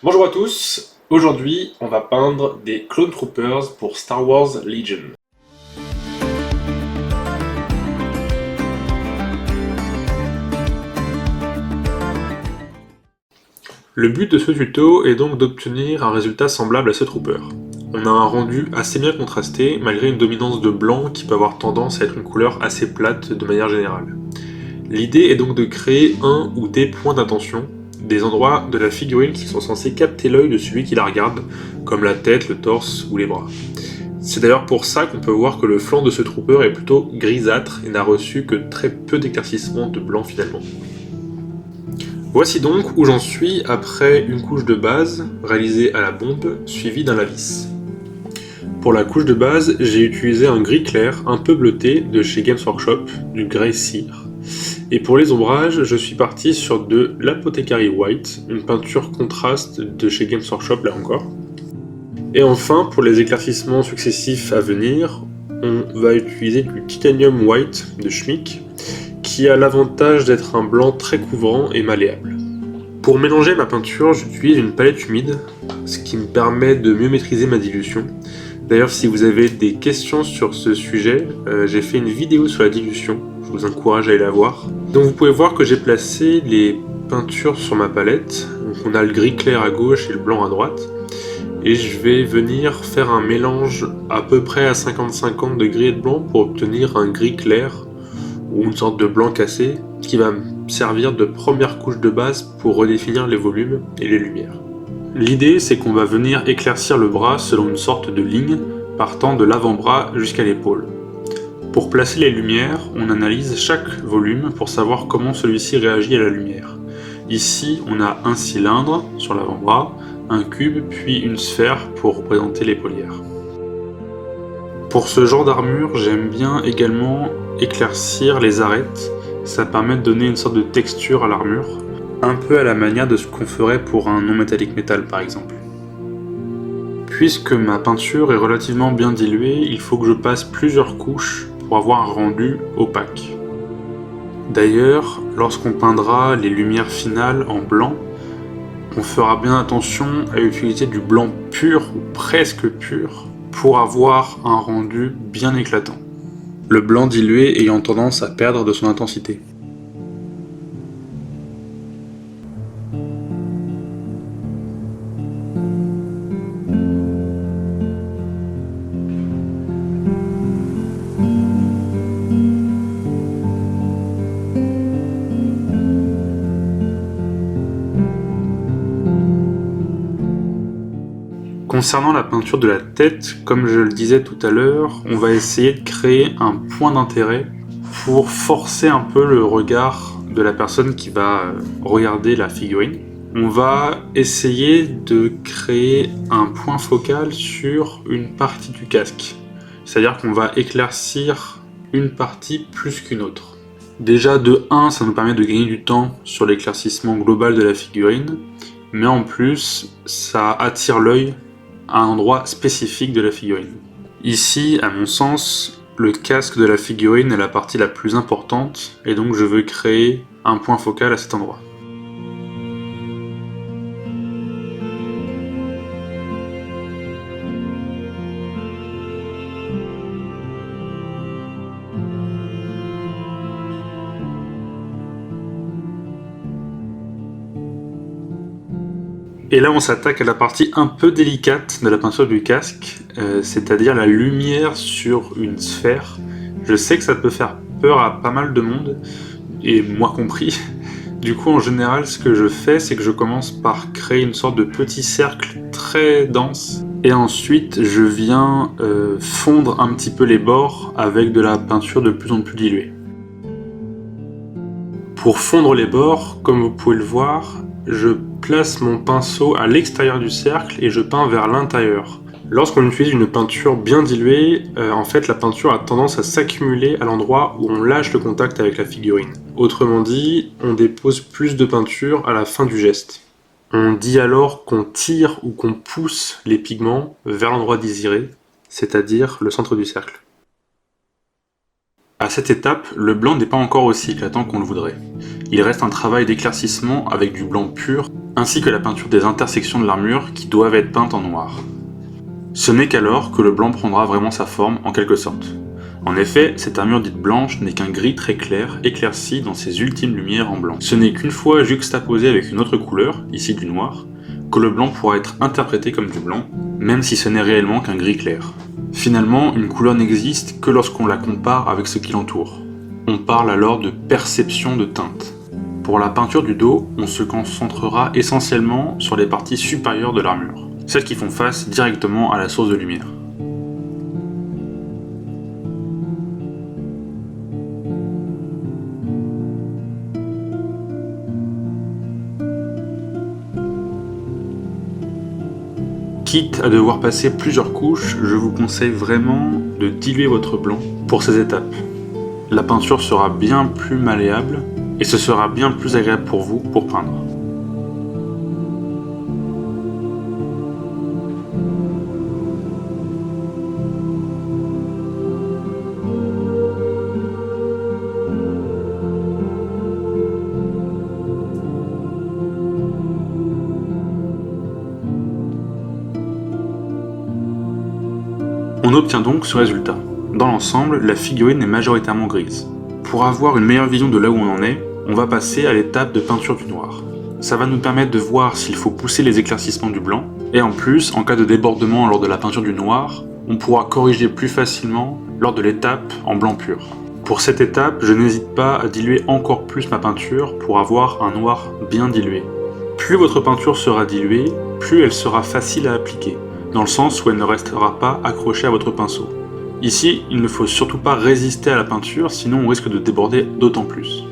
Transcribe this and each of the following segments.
Bonjour à tous, aujourd'hui on va peindre des Clone Troopers pour Star Wars Legion. Le but de ce tuto est donc d'obtenir un résultat semblable à ce trooper. On a un rendu assez bien contrasté malgré une dominance de blanc qui peut avoir tendance à être une couleur assez plate de manière générale. L'idée est donc de créer un ou des points d'attention, des endroits de la figurine qui sont censés capter l'œil de celui qui la regarde, comme la tête, le torse ou les bras. C'est d'ailleurs pour ça qu'on peut voir que le flanc de ce trooper est plutôt grisâtre et n'a reçu que très peu d'éclaircissement de blanc finalement. Voici donc où j'en suis après une couche de base réalisée à la bombe suivie d'un lavis. Pour la couche de base, j'ai utilisé un gris clair un peu bleuté de chez Games Workshop, du grey cire. Et pour les ombrages, je suis parti sur de l'Apothecary White, une peinture contraste de chez Games Workshop là encore. Et enfin, pour les éclaircissements successifs à venir, on va utiliser du Titanium White de Schmick, qui a l'avantage d'être un blanc très couvrant et malléable. Pour mélanger ma peinture, j'utilise une palette humide, ce qui me permet de mieux maîtriser ma dilution. D'ailleurs, si vous avez des questions sur ce sujet, j'ai fait une vidéo sur la dilution, je vous encourage à aller la voir. Donc vous pouvez voir que j'ai placé les peintures sur ma palette, donc on a le gris clair à gauche et le blanc à droite. Et je vais venir faire un mélange à peu près à 50-50 de gris et de blanc pour obtenir un gris clair ou une sorte de blanc cassé qui va me servir de première couche de base pour redéfinir les volumes et les lumières. L'idée c'est qu'on va venir éclaircir le bras selon une sorte de ligne partant de l'avant-bras jusqu'à l'épaule. Pour placer les lumières, on analyse chaque volume pour savoir comment celui-ci réagit à la lumière. Ici, on a un cylindre sur l'avant-bras, un cube puis une sphère pour représenter l'épaulière. Pour ce genre d'armure, j'aime bien également éclaircir les arêtes, ça permet de donner une sorte de texture à l'armure, un peu à la manière de ce qu'on ferait pour un non métallique métal par exemple. Puisque ma peinture est relativement bien diluée, il faut que je passe plusieurs couches pour avoir un rendu opaque. D'ailleurs, lorsqu'on peindra les lumières finales en blanc, on fera bien attention à utiliser du blanc pur ou presque pur pour avoir un rendu bien éclatant. Le blanc dilué ayant tendance à perdre de son intensité. Concernant la peinture de la tête, comme je le disais tout à l'heure, on va essayer de créer un point d'intérêt pour forcer un peu le regard de la personne qui va regarder la figurine. On va essayer de créer un point focal sur une partie du casque. C'est-à-dire qu'on va éclaircir une partie plus qu'une autre. Déjà de 1, ça nous permet de gagner du temps sur l'éclaircissement global de la figurine, mais en plus, ça attire l'œil à un endroit spécifique de la figurine. Ici, à mon sens, le casque de la figurine est la partie la plus importante, et donc je veux créer un point focal à cet endroit. Et là on s'attaque à la partie un peu délicate de la peinture du casque, c'est-à-dire la lumière sur une sphère. Je sais que ça peut faire peur à pas mal de monde, et moi compris. Du coup en général ce que je fais c'est que je commence par créer une sorte de petit cercle très dense, et ensuite je viens fondre un petit peu les bords avec de la peinture de plus en plus diluée. Pour fondre les bords, comme vous pouvez le voir, je place mon pinceau à l'extérieur du cercle et je peins vers l'intérieur. Lorsqu'on utilise une peinture bien diluée, en fait la peinture a tendance à s'accumuler à l'endroit où on lâche le contact avec la figurine. Autrement dit, on dépose plus de peinture à la fin du geste. On dit alors qu'on tire ou qu'on pousse les pigments vers l'endroit désiré, c'est-à-dire le centre du cercle. À cette étape, le blanc n'est pas encore aussi éclatant qu'on le voudrait. Il reste un travail d'éclaircissement avec du blanc pur, ainsi que la peinture des intersections de l'armure qui doivent être peintes en noir. Ce n'est qu'alors que le blanc prendra vraiment sa forme, en quelque sorte. En effet, cette armure dite blanche n'est qu'un gris très clair, éclairci dans ses ultimes lumières en blanc. Ce n'est qu'une fois juxtaposé avec une autre couleur, ici du noir, que le blanc pourra être interprété comme du blanc, même si ce n'est réellement qu'un gris clair. Finalement, une couleur n'existe que lorsqu'on la compare avec ce qui l'entoure. On parle alors de perception de teinte. Pour la peinture du dos, on se concentrera essentiellement sur les parties supérieures de l'armure, celles qui font face directement à la source de lumière. Quitte à devoir passer plusieurs couches, je vous conseille vraiment de diluer votre blanc pour ces étapes. La peinture sera bien plus malléable et ce sera bien plus agréable pour vous pour peindre. On obtient donc ce résultat. Dans l'ensemble, la figurine est majoritairement grise. Pour avoir une meilleure vision de là où on en est, on va passer à l'étape de peinture du noir. Ça va nous permettre de voir s'il faut pousser les éclaircissements du blanc, et en plus, en cas de débordement lors de la peinture du noir, on pourra corriger plus facilement lors de l'étape en blanc pur. Pour cette étape, je n'hésite pas à diluer encore plus ma peinture pour avoir un noir bien dilué. Plus votre peinture sera diluée, plus elle sera facile à appliquer, dans le sens où elle ne restera pas accrochée à votre pinceau. Ici, il ne faut surtout pas résister à la peinture, sinon on risque de déborder d'autant plus.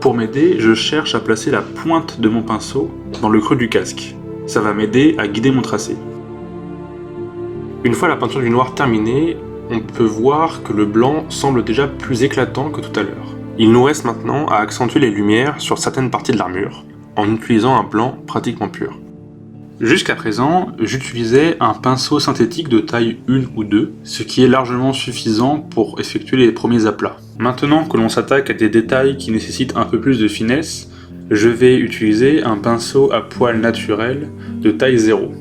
Pour m'aider, je cherche à placer la pointe de mon pinceau dans le creux du casque. Ça va m'aider à guider mon tracé. Une fois la peinture du noir terminée, on peut voir que le blanc semble déjà plus éclatant que tout à l'heure. Il nous reste maintenant à accentuer les lumières sur certaines parties de l'armure, en utilisant un blanc pratiquement pur. Jusqu'à présent, j'utilisais un pinceau synthétique de taille 1 ou 2, ce qui est largement suffisant pour effectuer les premiers aplats. Maintenant que l'on s'attaque à des détails qui nécessitent un peu plus de finesse, je vais utiliser un pinceau à poil naturel de taille 0.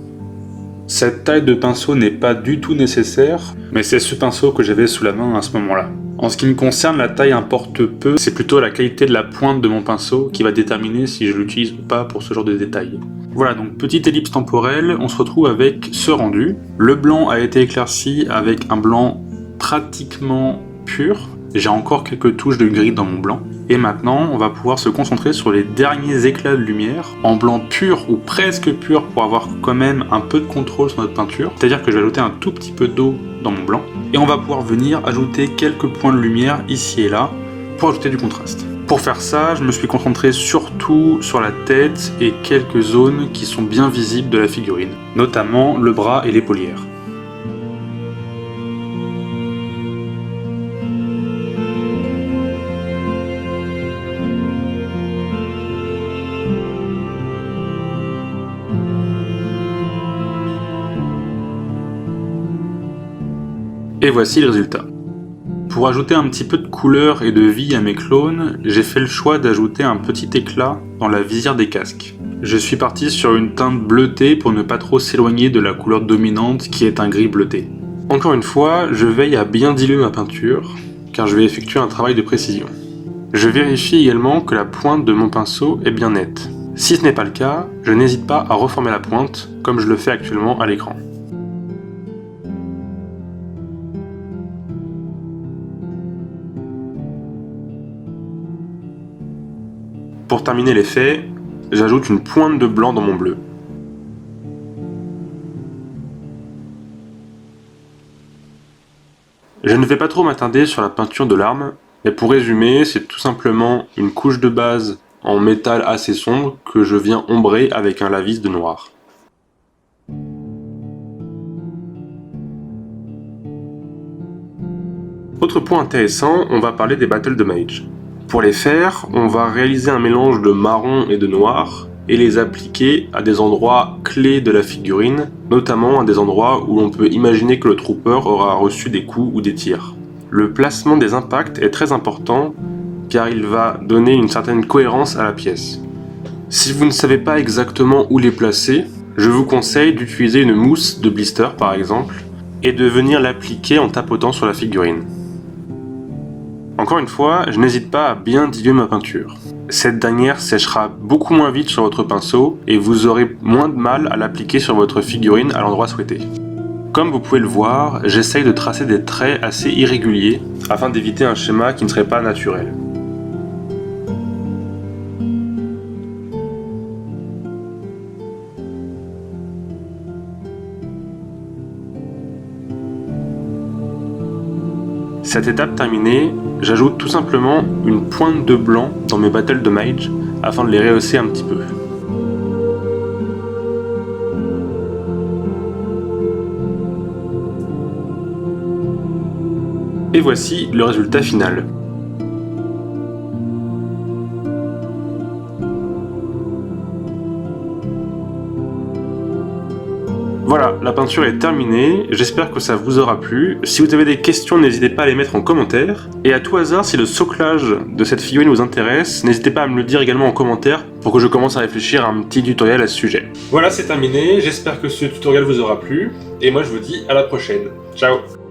Cette taille de pinceau n'est pas du tout nécessaire, mais c'est ce pinceau que j'avais sous la main à ce moment-là. En ce qui me concerne, la taille importe peu, c'est plutôt la qualité de la pointe de mon pinceau qui va déterminer si je l'utilise ou pas pour ce genre de détails. Voilà, donc petite ellipse temporelle, on se retrouve avec ce rendu. Le blanc a été éclairci avec un blanc pratiquement pur. J'ai encore quelques touches de gris dans mon blanc. Et maintenant, on va pouvoir se concentrer sur les derniers éclats de lumière en blanc pur ou presque pur pour avoir quand même un peu de contrôle sur notre peinture. C'est-à-dire que je vais ajouter un tout petit peu d'eau dans mon blanc. Et on va pouvoir venir ajouter quelques points de lumière ici et là pour ajouter du contraste. Pour faire ça, je me suis concentré surtout sur la tête et quelques zones qui sont bien visibles de la figurine, notamment le bras et l'épaulière. Et voici le résultat. Pour ajouter un petit peu de couleur et de vie à mes clones, j'ai fait le choix d'ajouter un petit éclat dans la visière des casques. Je suis parti sur une teinte bleutée pour ne pas trop s'éloigner de la couleur dominante qui est un gris bleuté. Encore une fois, je veille à bien diluer ma peinture, car je vais effectuer un travail de précision. Je vérifie également que la pointe de mon pinceau est bien nette. Si ce n'est pas le cas, je n'hésite pas à reformer la pointe, comme je le fais actuellement à l'écran. Pour terminer l'effet, j'ajoute une pointe de blanc dans mon bleu. Je ne vais pas trop m'attarder sur la peinture de l'arme, mais pour résumer, c'est tout simplement une couche de base en métal assez sombre que je viens ombrer avec un lavis de noir. Autre point intéressant, on va parler des battles de mage. Pour les faire, on va réaliser un mélange de marron et de noir et les appliquer à des endroits clés de la figurine, notamment à des endroits où l'on peut imaginer que le trooper aura reçu des coups ou des tirs. Le placement des impacts est très important car il va donner une certaine cohérence à la pièce. Si vous ne savez pas exactement où les placer, je vous conseille d'utiliser une mousse de blister par exemple et de venir l'appliquer en tapotant sur la figurine. Encore une fois, je n'hésite pas à bien diluer ma peinture. Cette dernière séchera beaucoup moins vite sur votre pinceau et vous aurez moins de mal à l'appliquer sur votre figurine à l'endroit souhaité. Comme vous pouvez le voir, j'essaye de tracer des traits assez irréguliers afin d'éviter un schéma qui ne serait pas naturel. Cette étape terminée, j'ajoute tout simplement une pointe de blanc dans mes battles de mage afin de les rehausser un petit peu. Et voici le résultat final. Voilà, la peinture est terminée, j'espère que ça vous aura plu. Si vous avez des questions, n'hésitez pas à les mettre en commentaire. Et à tout hasard, si le soclage de cette figurine vous intéresse, n'hésitez pas à me le dire également en commentaire pour que je commence à réfléchir à un petit tutoriel à ce sujet. Voilà, c'est terminé, j'espère que ce tutoriel vous aura plu, et moi je vous dis à la prochaine. Ciao!